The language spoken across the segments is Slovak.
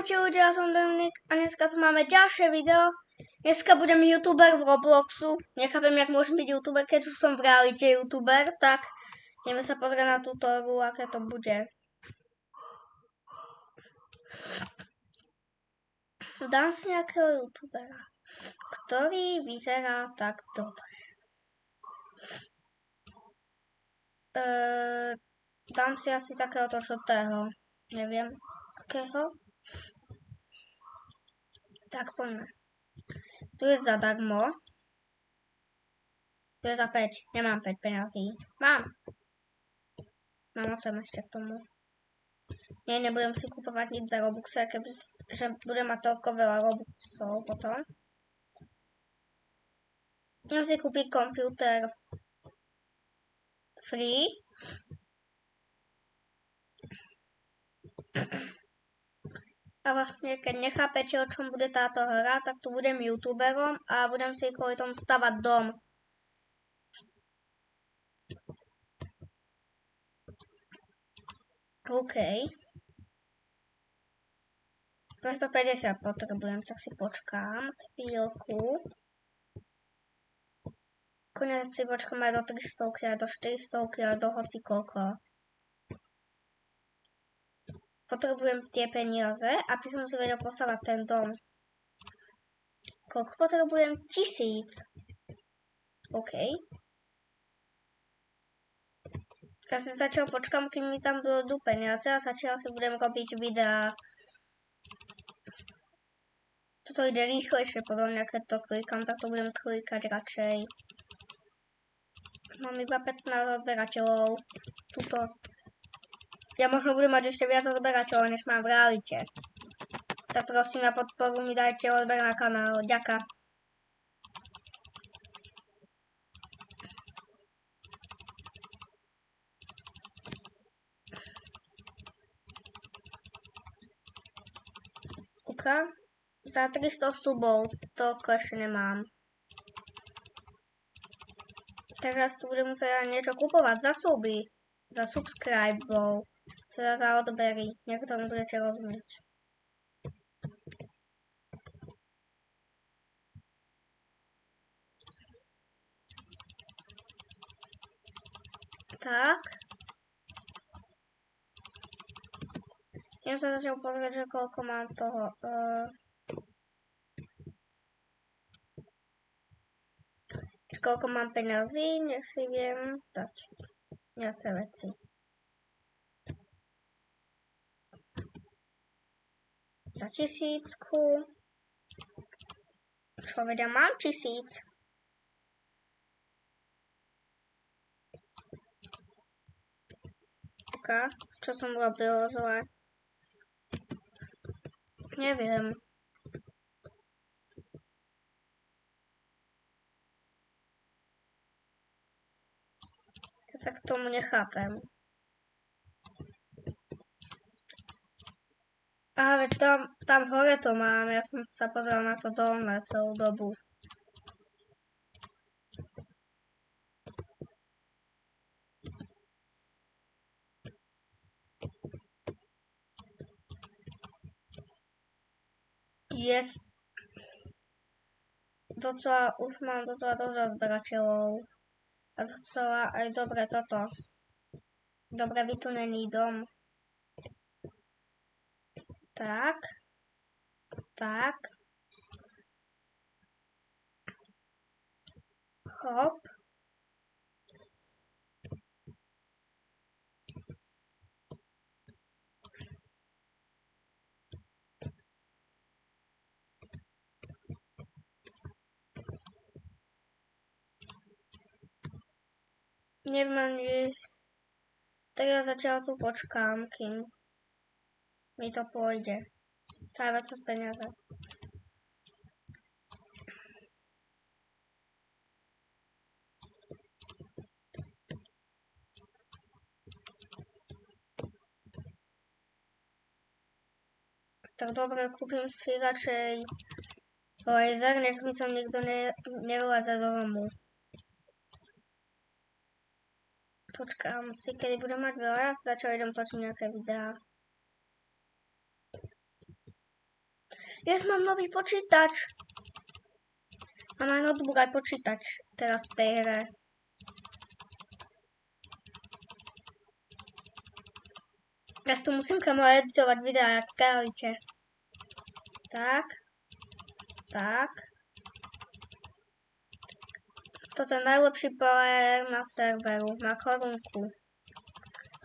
Ahojte ľudia, ja som Dominik a dneska tu máme ďalšie video. Dneska budem youtuber v Robloxu. Nechápem, jak môžem byť youtuber, keď už som v realite youtuber, tak ideme sa pozrieť na túto hru, aké to bude. Dám si nejakého youtubera, ktorý vyzerá tak dobre. Dám si asi takéhoto šotého, neviem akého. Tak poďme. Tu je zadarmo. Tu je za 5. Nemám 5 peňazí. Mám 8 ešte k tomu. Nie, nebudem si kupovať nič za Robuxy, že budem mať toľko veľa Robuxov potom. Idem si kúpiť počítač free. A vlastne, keď nechápete, o čom bude táto hra, tak tu budem youtuberom a budem si kvôli tomu stavať dom. OK. 250 potrebujem, tak si počkám chvíľku. Konec si počkám aj do 300, aj do 400, aj do hoci koľko. Potrebujem tie peniaze, aby som si vedel postavať ten dom. Koľko potrebujem? 1000. OK. Ja si zatiaľ počkám, kým mi tam budú peniaze a zatiaľ si budem robiť videá. Toto ide rýchlejšie, podľa mňa, keď to klikám, tak to budem klikať radšej. Mám iba 15 odberateľov. Tuto. Ja možno budem mať ešte viac odberateľov, než mám v realite. Tak prosím, na podporu mi dajte odber na kanál. Ďaká. Za 300 subov, toľko ešte nemám. Takže ja tu budem musieť aj niečo kupovať za suby, za subscribov, teda za odbery, niekto mi budete rozumieť. Tak. Idem sa zatiaľ pozrieť, že koľko mám toho. Koľko mám peňazí, nech si viem dať nejaké veci. Za 1000. Čo vedia, mám 1000. Čo som robil zle? Neviem. Tak tomu nechápem. Ale tam hore to mám, ja som sa pozrel na to dolné celú dobu. Yes. Docela, už mám docela dosť odberateľov. A docela aj dobre toto. Dobre vytunený dom. Tak. Tak. Hop. Neviem, tak ja zatiaľ tu počkám, kým mi to pôjde. Treba to z peniaze. Tak dobre, kúpim si radšej laser, nech mi sa nikto nevyleze do domu. Počkám si, kedy budem mať veľa, ja sa začal idem točiť nejaké videá. Mám nový počítač. Mám aj notebook, aj počítač teraz v tej hre. Ja si tu musím kamo editovať videá, jak v realite. Tak. Tak. Toto je najlepší player na serveru. Má korunku.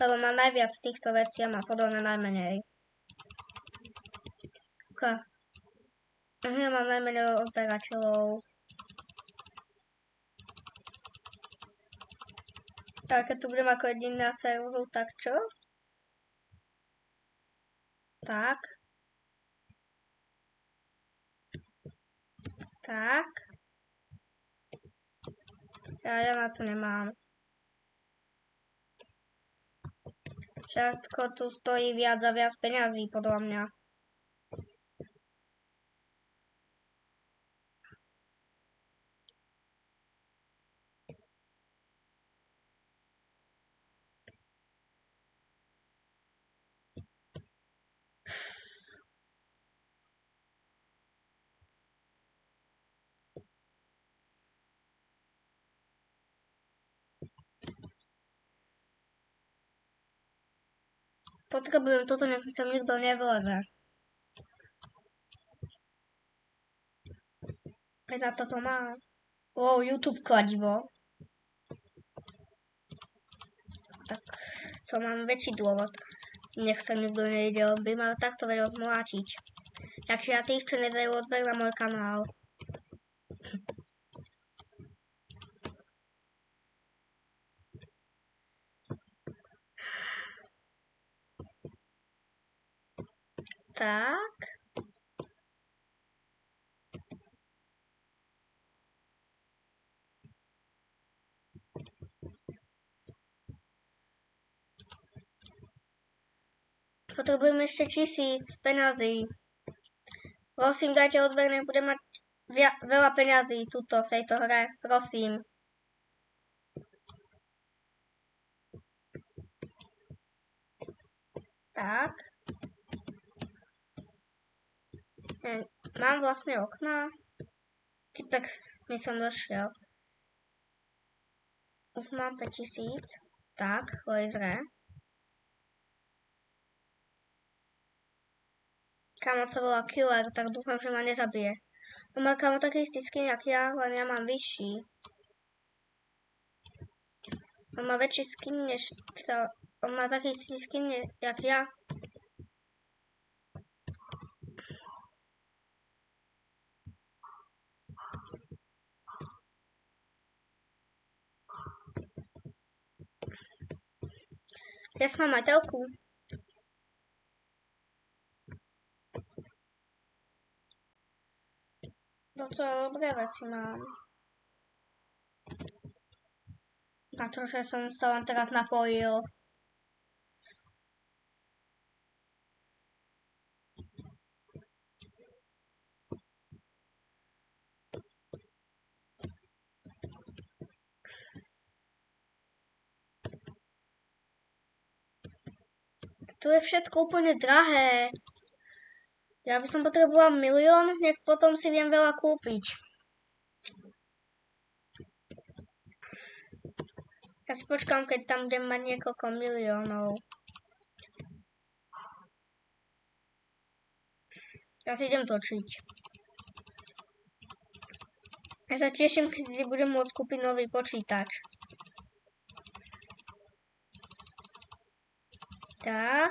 Lebo má najviac týchto vecí a má podobne najmenej. Ja mám najmenej odberateľov. Tak, keď tu budem ako jediný na serveru, tak čo? Tak. Tak. Ja na to nemám. Všetko tu stojí viac a viac peňazí, podľa mňa. Potrebujem toto, nech mi sem nikto nevleze. Aj na toto mám. YouTube kladivo. Tak to mám väčší dôvod. Nech sa nikto nejde, by mal takto vedel zmlátiť. Takže ja tých, čo nedajú odber na môj kanál. Tak. Potrebujem ešte 1000 peňazí. Prosím, dajte odber, nech budem mať veľa peňazí tuto v tejto hre. Prosím. Tak. Mám vlastne okná. Typek mi sem došiel. Už mám 5000. Tak, laseре. Kámo sa volá Killer, tak dúfam, že ma nezabije. On má kámo taký istý skin, jak ja, len ja mám vyšší. On má väčší skin, než to. On má taký istý skin, jak ja. Ja mám aj telku. Docela dobré veci mám. Na to, že som sa len teraz napojil. Tu je všetko úplne drahé. Ja by som potreboval 1 000 000, nech potom si viem veľa kúpiť. Ja si počkám, keď tam budem mať niekoľko miliónov. Ja si idem točiť. Ja sa teším, keď si budem môcť kúpiť nový počítač. Tak.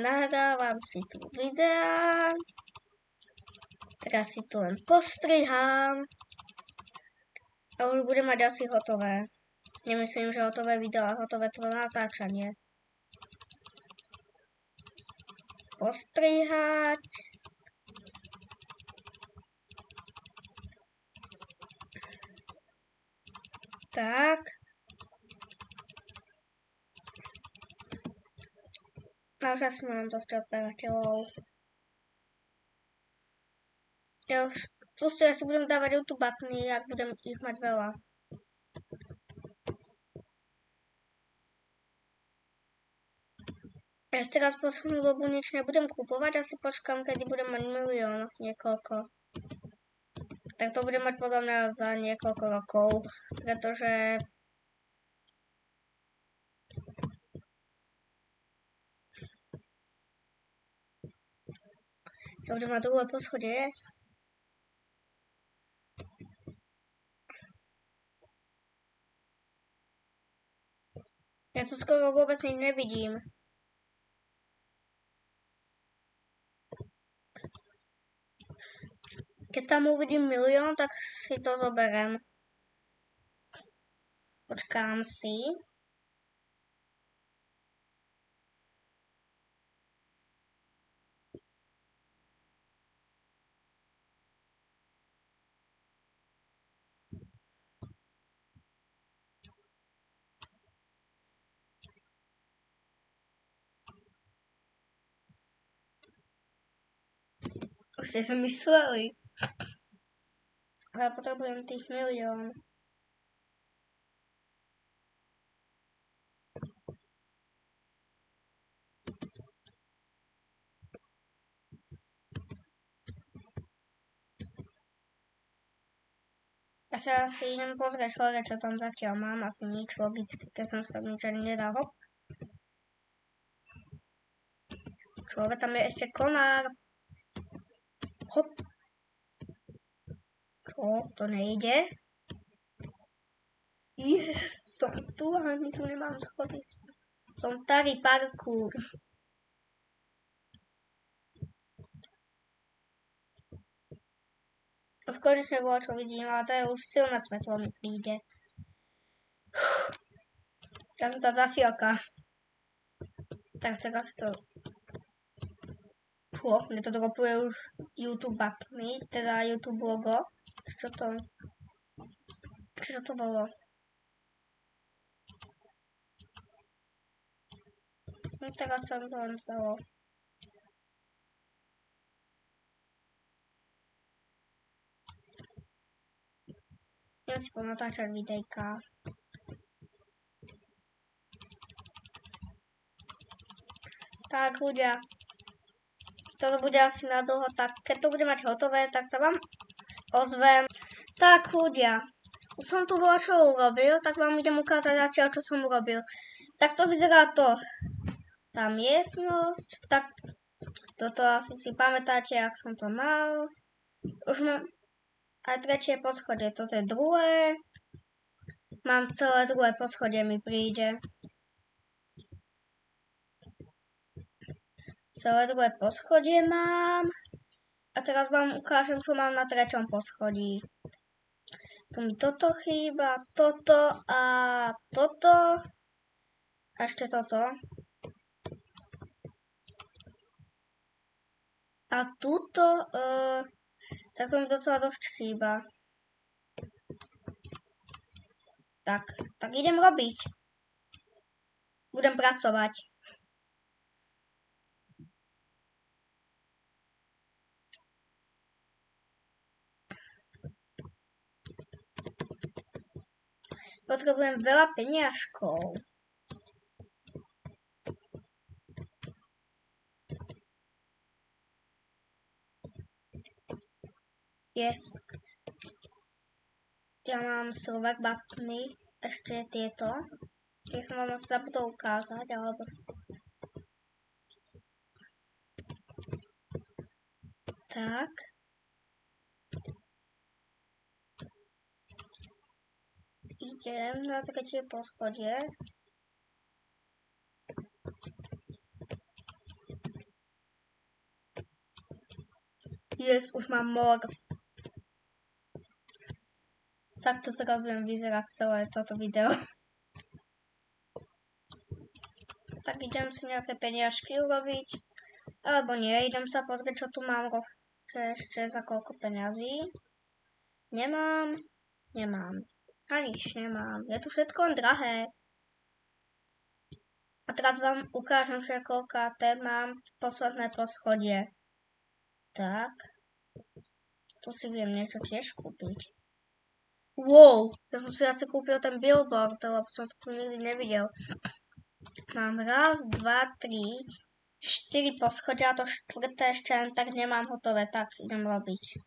Nahrávam si tu videá. Teraz si tu len postrihám. A už budem mať asi hotové. Nemyslím, že hotové video, ale hotové to natáčanie. Postrihať. Tak. A už asi mám dosť odberateľov. Ja už tu si asi budem dávať YouTube batny, ak budem ich mať veľa. Ja si teraz poslednú dobu nič nebudem kupovať, asi počkám, kedy budem mať milión niekoľko. Tak to budem mať podľa mňa za niekoľko rokov, pretože ja budem mať druhé poschodie, yes. Ja tu skoro vôbec nič nevidím. Keď tam uvidím milión, tak si to zoberiem. Počkám si. Už ste si mysleli. Ale ja potrebujem tých milión. Ja sa asi idem pozrieť hore, čo tam zatiaľ mám. Asi nič logicky, keď som sa tam nič ani nedal. Hop. Človek, tam je ešte konár. Hop. Čo? To nejde? Yes, som tu a ani tu nemám schody. Som starý parkour. Už konečne bolo, čo vidím, ale to je už silné svetlo mi príde. Teraz je tá zasielka. Tak teraz to... Mne to dropuje už YouTube button, teda YouTube logo. Čo to bolo? No teraz sa mi to len stalo. Idem si ponatáčať videjka. Tak ľudia, toto bude asi na dlho, tak keď to bude mať hotové, tak sa vám ozvem. Tak ľudia, už som tu bolo čo urobil, tak vám idem ukázať zatiaľ, čo som urobil. Tak to vyzerá to. Tá miestnosť, tak toto asi si pamätáte, ak som to mal. Už mám aj tretie poschodie, toto je druhé. Mám celé druhé poschodie mi príde. Celé druhé poschodie mám. A teraz vám ukážem, čo mám na treťom poschodí. Tu mi toto chýba, toto a toto. A ešte toto. A tuto, tak to mi docela dosť chýba. Tak idem robiť. Budem pracovať. Potrebujem veľa peniažkov. Yes. Ja mám silver buttony, ešte tieto. Tie som vám asi zabudol ukázať, alebo... Tak. Idem na tretie poschodie. Yes, už mám morv. Takto teda budem vyzerať celé toto video. Tak idem si nejaké peniažky urobiť. Alebo nie, idem sa pozrieť, čo tu mám. Čo ešte za koľko peňazí. Nemám. A nič nemám. Je tu všetko drahé. A teraz vám ukážem, že koľkáte mám posledné poschodie. Tak. Tu si viem niečo tiež kúpiť. Wow, ja som si asi kúpil ten billboard, lebo som to tu nikdy nevidel. Mám raz, dva, tri, 4 poschodia, to štvrté ešte len tak nemám hotové, tak idem robiť.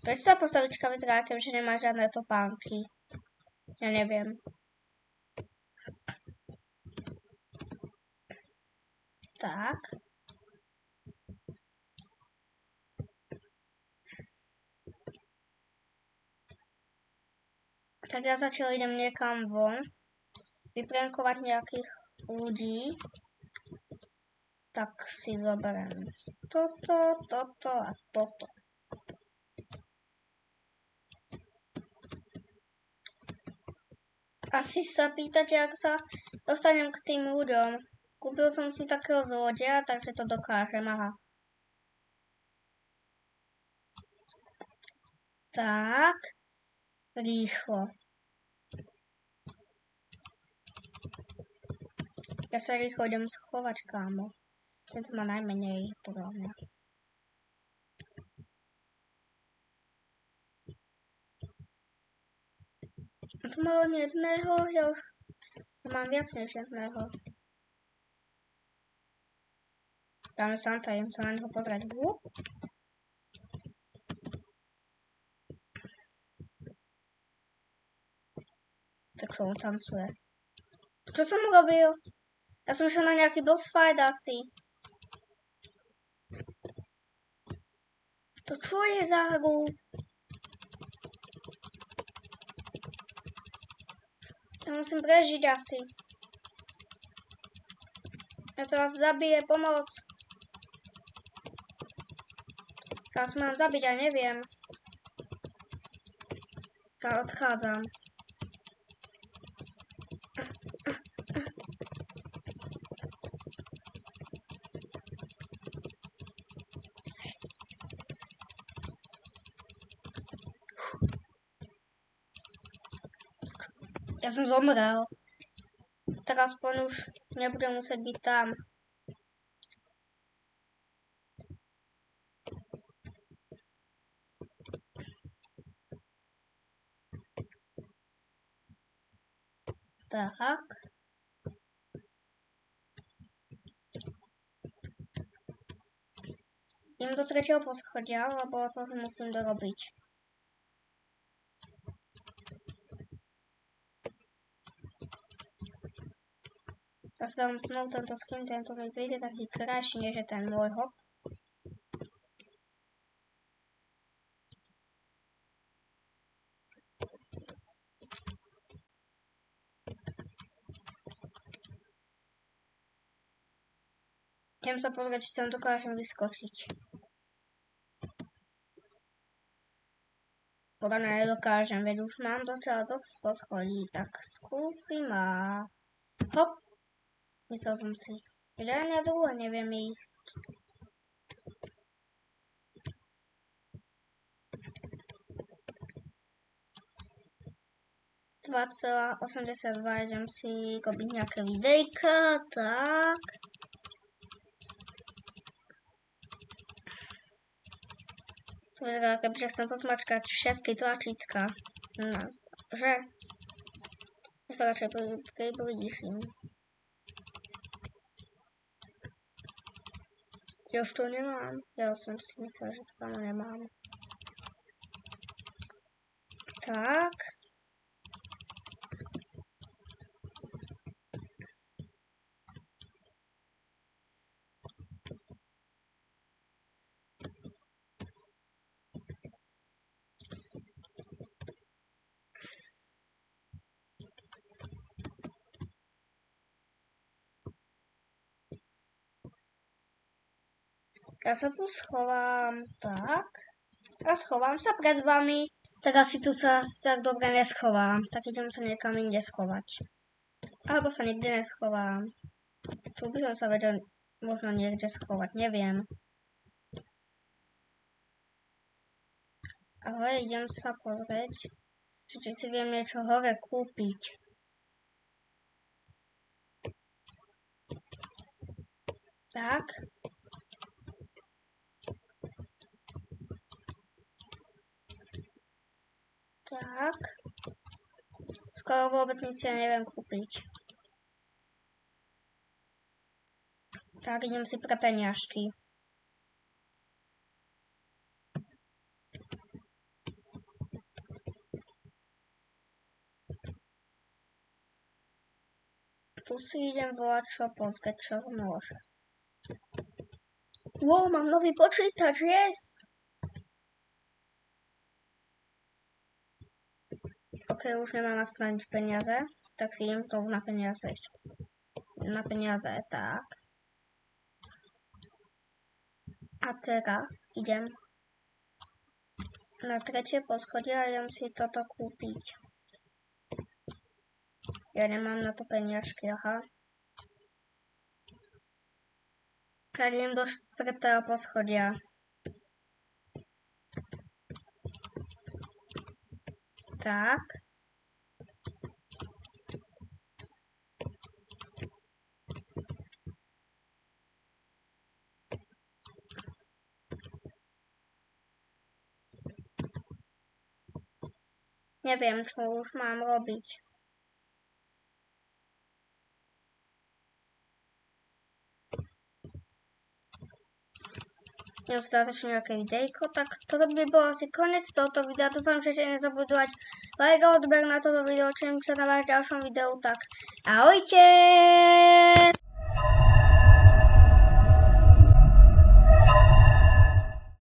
Prečo tá postavička vyzerá, keďže nemá žiadne topánky? Ja neviem. Tak. Tak ja zatiaľ idem niekam von. Vyprenkovať nejakých ľudí. Tak si zoberiem toto a toto. Asi sa pýtate, ako sa dostanem k tým ľuďom. Kúpil som si takého zlodeja, takže to dokážem, aha. Tak. Rýchlo. Ja sa rýchlo idem schovať, kámo. Tento má najmenej, podľa mňa. Tu mám jedného, ja už mám viac než jedného. Dáme Santa, idem sa na neho pozrieť. Tak čo on tancuje? Čo som robil? Ja som išiel na nejaký boss fight asi. To čo je za hru? Ja musím prežiť asi. Ja teraz zabije, pomoc. Teraz mám zabiť, ja neviem. Ja odchádzam. Ja som zomrel. Tak aspoň už nebudem musieť byť tam. Tak. Idem do 3. poschodia, lebo to musím dorobiť. Teraz dám znovu tento skin, tento mi príde taký krajší, než je ten môj hop. Idem sa pozrieť, či sem dokážem vyskočiť. Podľa mňa nedokážem, veď už mám dosť poschodí, tak skúsim a... Hop! Myslel som si. Ja na druhé neviem ísť. $2,82, idem si robiť nejaké videjka, tak. To vyzerá, kebyže chcem potlačkať všetky tlačítka. No, že? Ja sa radšej priblížim. Ja už to nemám. Ja som si myslel, že to tam nemám. Tak. Ja sa tu schovám, tak. A schovám sa pred vami. Tak asi tu sa tak dobre neschovám. Tak idem sa niekam inde schovať. Alebo sa nikde neschovám. Tu by som sa vedel možno niekde schovať, neviem. Ale idem sa pozrieť, či si viem niečo hore kúpiť. Tak. Tak. Skoro vôbec nič ja neviem kúpiť. Tak, idem si pre peniažky. Tu si idem volať, čo pozrieť, čo môže. Wow, mám nový počítač, yes! Ok, už nemám nastaviť peniaze, tak si idem znovu na peniaze. Na peniaze, tak. A teraz idem na tretie poschodie a idem si toto kúpiť. Ja nemám na to peniažky, aha. Tak idem do štvrtého poschodia. Tak. Neviem, čo už mám robiť. Dostatočne nejaké videjko, tak toto by bol asi koniec tohto videa. Dúfam, že ste nezabudovať like a odber na toto video, čím sa na vás v ďalšom videu, tak ahojte!